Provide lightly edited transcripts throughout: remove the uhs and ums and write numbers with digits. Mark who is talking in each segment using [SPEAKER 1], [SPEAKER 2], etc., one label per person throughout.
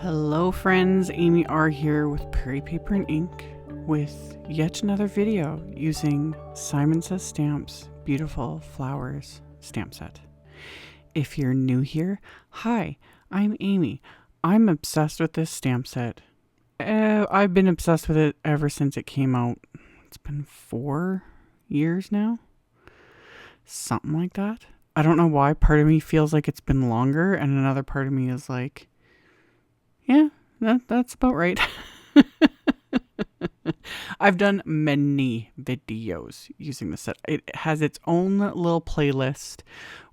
[SPEAKER 1] Hello friends, AmyR here with Prairie Paper and Ink with yet another video using Simon Says Stamps Beautiful Flowers stamp set. If you're new here, hi, I'm Amy. I'm obsessed with this stamp set. I've been obsessed with it ever since it came out. It's been 4 years now, something like that. I don't know why. Part of me feels like it's been longer, and another part of me is like, yeah, that's about right. I've done many videos using this set. It has its own little playlist,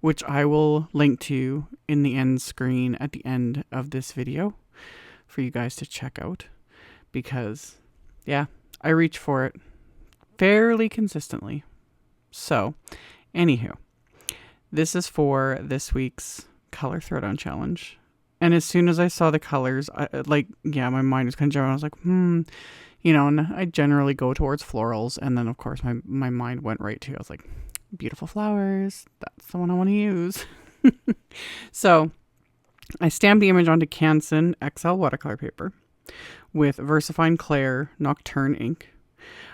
[SPEAKER 1] which I will link to in the end screen at the end of this video for you guys to check out. Because, yeah, I reach for it fairly consistently. So, anywho, this is for this week's Color Throwdown Challenge. And as soon as I saw the colors, my mind was kind of general. I was like, and I generally go towards florals. And then, of course, my mind went right to, I was like, beautiful flowers. That's the one I want to use. So I stamped the image onto Canson XL watercolor paper with VersaFine Clair Nocturne ink.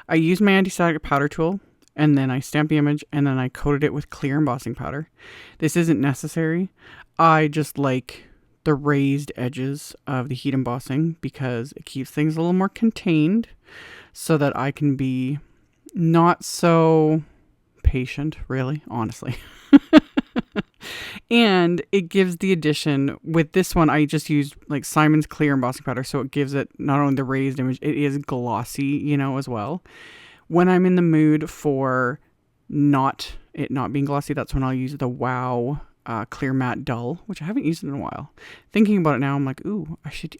[SPEAKER 1] I used my anti-static powder tool, and then I stamped the image, and then I coated it with clear embossing powder. This isn't necessary. I just like the raised edges of the heat embossing because it keeps things a little more contained so that I can be not so patient, really, honestly. And it gives the addition, with this one, I just used like Simon's clear embossing powder, so it gives it not only the raised image, it is glossy, as well. When I'm in the mood for not being glossy, that's when I'll use the Wow Clear Matte Dull, which I haven't used in a while. Thinking about it now, I'm like, ooh, I should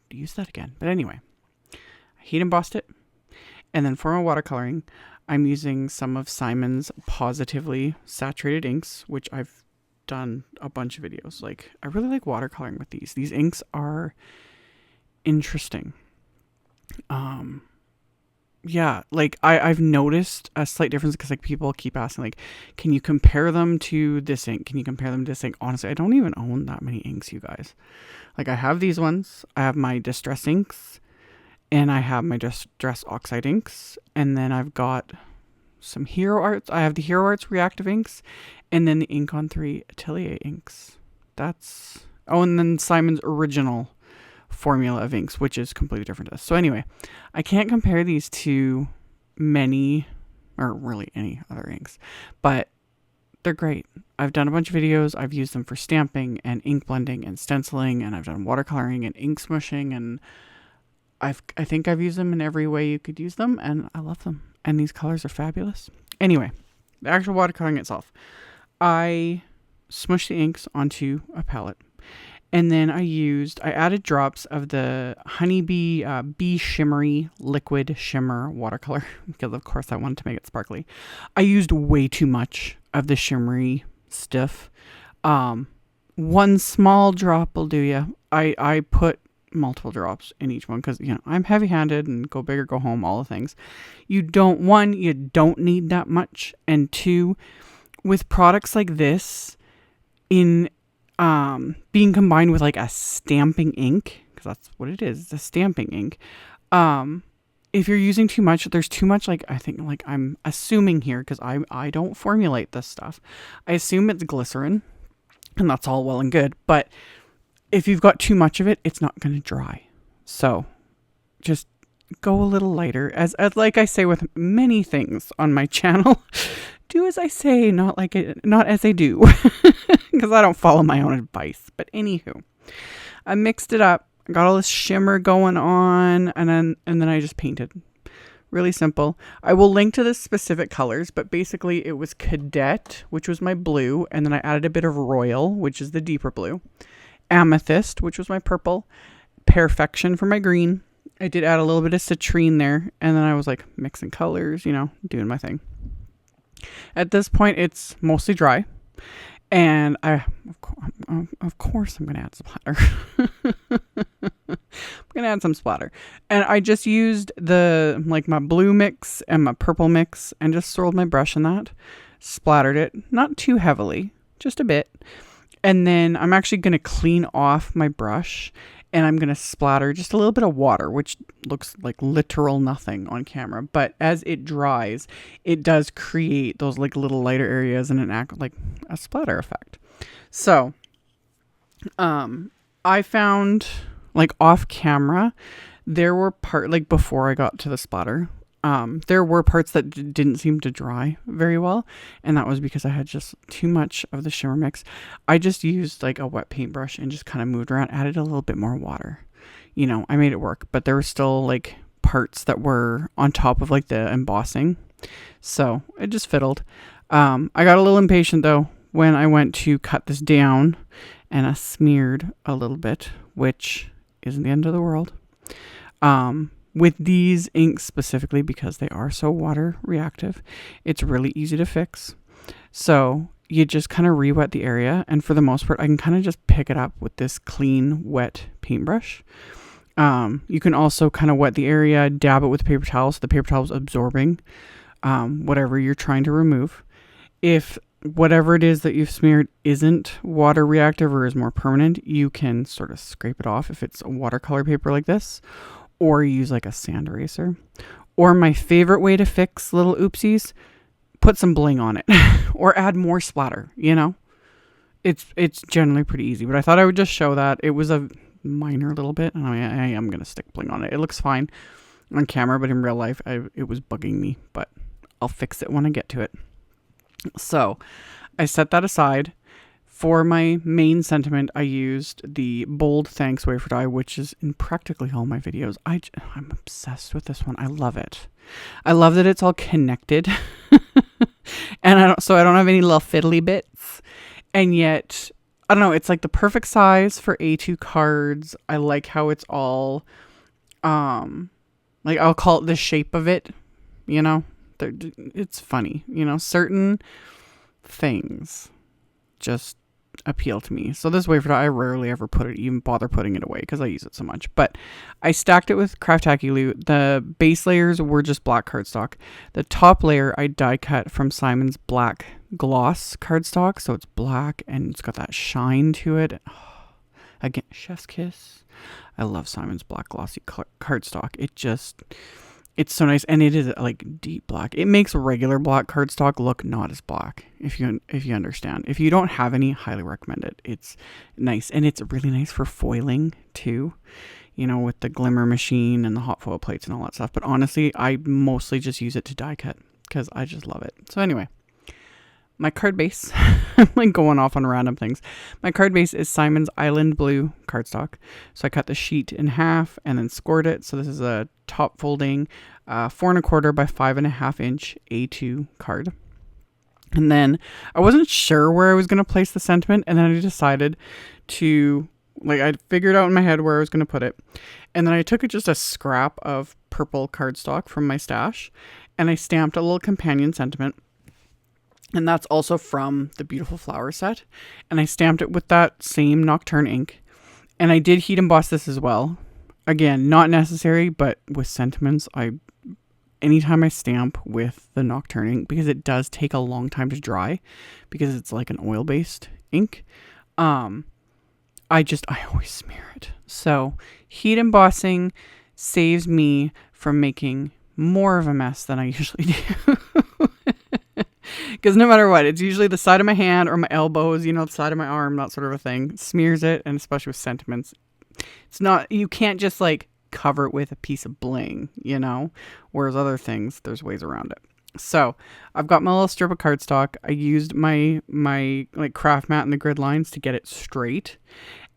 [SPEAKER 1] use that again. But anyway, I heat embossed it, and then for my watercoloring, I'm using some of Simon's Pawsitively saturated inks, which I've done a bunch of videos. Like, I really like watercoloring with these. These inks are interesting. Yeah, like I've noticed a slight difference because like people keep asking like, can you compare them to this ink? Can you compare them to this ink? Honestly, I don't even own that many inks, you guys. Like I have these ones, I have my Distress inks, and I have my Distress Oxide inks, and then I've got some Hero Arts. I have the Hero Arts Reactive inks, and then the Ink on 3 Atelier inks. And then Simon's original formula of inks, which is completely different to this. So anyway, I can't compare these to many, or really any other inks, but they're great. I've done a bunch of videos. I've used them for stamping and ink blending and stenciling, and I've done watercoloring and ink smushing, and I think I've used them in every way you could use them, and I love them. And these colors are fabulous. Anyway, the actual watercoloring itself. I smushed the inks onto a palette. And then I added drops of the Honeybee Bee Shimmery Liquid Shimmer Watercolor, because of course I wanted to make it sparkly. I used way too much of the shimmery stuff. One small drop will do you. I put multiple drops in each one because, I'm heavy-handed and go big or go home, all the things. You don't need that much. And 2, with products like this, in being combined with like a stamping ink, because that's what it is, it's a stamping ink. If you're using too much, there's too much, like, I think, like, I'm assuming here, because I don't formulate this stuff. I assume it's glycerin, and that's all well and good, but if you've got too much of it, it's not going to dry. So just go a little lighter. As like I say with many things on my channel, do as I say, not as I do, because I don't follow my own advice. But anywho, I mixed it up. I got all this shimmer going on, and then I just painted. Really simple. I will link to the specific colors, but basically it was Cadette, which was my blue, and then I added a bit of Royal, which is the deeper blue, Amethyst, which was my purple, Perfection for my green. I did add a little bit of Citrine there, and then I was like mixing colors, doing my thing. At this point, it's mostly dry, and of course I'm going to add splatter. I'm going to add some splatter. And I just used my blue mix and my purple mix and just swirled my brush in that, splattered it, not too heavily, just a bit. And then I'm actually going to clean off my brush, and I'm going to splatter just a little bit of water, which looks like literal nothing on camera. But as it dries, it does create those like little lighter areas and an act like a splatter effect. So I found like off camera, there were like before I got to the splatter, there were parts that didn't seem to dry very well, and that was because I had just too much of the shimmer mix. I just used like a wet paintbrush and just kind of moved around, added a little bit more water. You know, I made it work, but there were still like parts that were on top of like the embossing, so it just fiddled. I got a little impatient though when I went to cut this down, and I smeared a little bit, which isn't the end of the world. With these inks specifically, because they are so water reactive, it's really easy to fix. So you just kind of re-wet the area, and for the most part, I can kind of just pick it up with this clean, wet paintbrush. You can also kind of wet the area, dab it with a paper towel, so the paper towel is absorbing whatever you're trying to remove. If whatever it is that you've smeared isn't water reactive or is more permanent, you can sort of scrape it off if it's a watercolor paper like this, or use like a sand eraser. Or my favorite way to fix little oopsies, put some bling on it or add more splatter, you know? It's generally pretty easy, but I thought I would just show that. It was a minor little bit, and I am going to stick bling on it. It looks fine on camera, but in real life, it was bugging me, but I'll fix it when I get to it. So I set that aside. For my main sentiment, I used the Bold Thanks Wafer dye, which is in practically all my videos. I'm obsessed with this one. I love it. I love that it's all connected. And I don't have any little fiddly bits. And yet, I don't know, it's like the perfect size for A2 cards. I like how it's all, like I'll call it the shape of it, you know? It's funny, you know, certain things just appeal to me. So this wafer dye, I rarely ever bother putting it away because I use it so much. But I stacked it with Craftacular. The base layers were just black cardstock. The top layer I die cut from Simon's black gloss cardstock, so it's black and it's got that shine to it. Oh, again, chef's kiss. I love Simon's black glossy cardstock. It's so nice, and it is like deep black. It makes regular black cardstock look not as black, if you understand. If you don't have any, highly recommend it. It's nice, and it's really nice for foiling too, you know, with the glimmer machine and the hot foil plates and all that stuff. But honestly, I mostly just use it to die cut because I just love it. So anyway, my card base, I'm like going off on random things. My card base is Simon's Island Blue cardstock. So I cut the sheet in half and then scored it. So this is a top folding 4 1/4 by 5.5 inch A2 card. And then I wasn't sure where I was going to place the sentiment. And then I decided to, like, I figured out in my head where I was going to put it. And then I took just a scrap of purple cardstock from my stash, and I stamped a little companion sentiment. And that's also from the Beautiful Flower set. And I stamped it with that same Nocturne ink. And I did heat emboss this as well. Again, not necessary, but with sentiments, anytime I stamp with the Nocturne ink, because it does take a long time to dry, because it's like an oil-based ink, I always smear it. So heat embossing saves me from making more of a mess than I usually do. Because no matter what, it's usually the side of my hand or my elbows, you know, the side of my arm, that sort of a thing. Smears it, and especially with sentiments, it's not, you can't just like cover it with a piece of bling, you know, whereas other things, there's ways around it. So I've got my little strip of cardstock. I used my like craft mat and the grid lines to get it straight.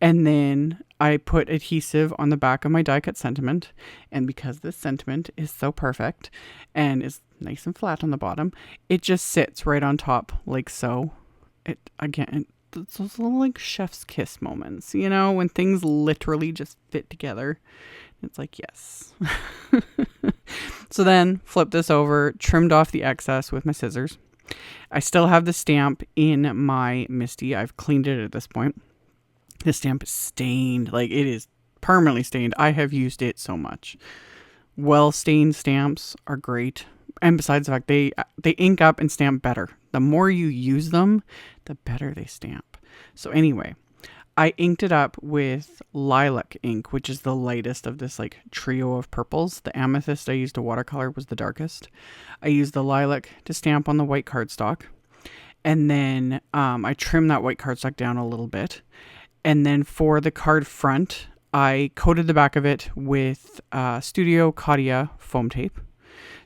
[SPEAKER 1] And then I put adhesive on the back of my die cut sentiment. And because this sentiment is so perfect and is nice and flat on the bottom, it just sits right on top like so. It's those little like chef's kiss moments, you know, when things literally just fit together. It's like, yes. So then flip this over, trimmed off the excess with my scissors. I still have the stamp in my MISTI. I've cleaned it at this point. This stamp is stained, like it is permanently stained. I have used it so much. Well-stained stamps are great. And besides the fact they ink up and stamp better. The more you use them, the better they stamp. So anyway, I inked it up with lilac ink, which is the lightest of this like trio of purples. The amethyst I used to watercolor was the darkest. I used the lilac to stamp on the white cardstock. And then I trimmed that white cardstock down a little bit. And then for the card front, I coated the back of it with Studio Katia foam tape.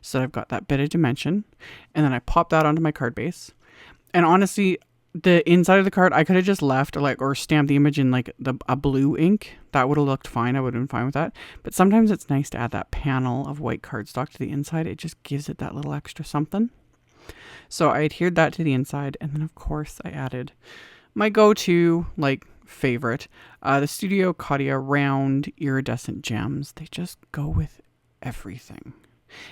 [SPEAKER 1] So I've got that bit of dimension. And then I popped that onto my card base. And honestly, the inside of the card, I could have just left or stamped the image in like a blue ink. That would have looked fine. I would have been fine with that. But sometimes it's nice to add that panel of white cardstock to the inside. It just gives it that little extra something. So I adhered that to the inside. And then of course I added my go-to favorite, the Studio Katia round iridescent gems. They just go with everything.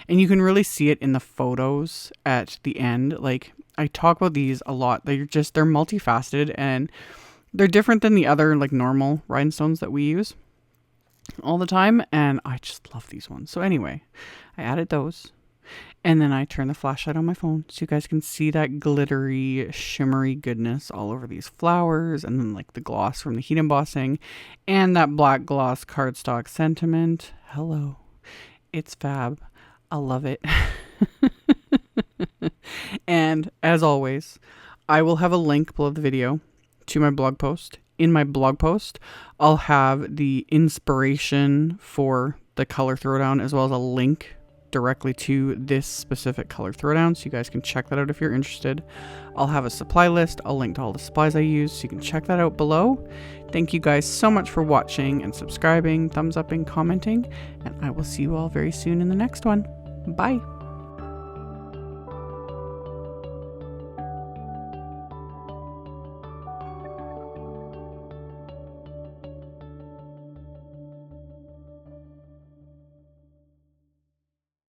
[SPEAKER 1] And you can really see it in the photos at the end. Like, I talk about these a lot. They're multifaceted and they're different than the other normal rhinestones that we use all the time. And I just love these ones. So anyway, I added those. And then I turned the flashlight on my phone so you guys can see that glittery, shimmery goodness all over these flowers. And then the gloss from the heat embossing and that black gloss cardstock sentiment. Hello. It's fab. I love it. And as always, I will have a link below the video to my blog post. In my blog post, I'll have the inspiration for the color throwdown as well as a link directly to this specific color throwdown, so you guys can check that out if you're interested. I'll have a supply list. I'll link to all the supplies I use, so you can check that out below. Thank you guys so much for watching and subscribing, thumbs up and commenting, and I will see you all very soon in the next one. Bye.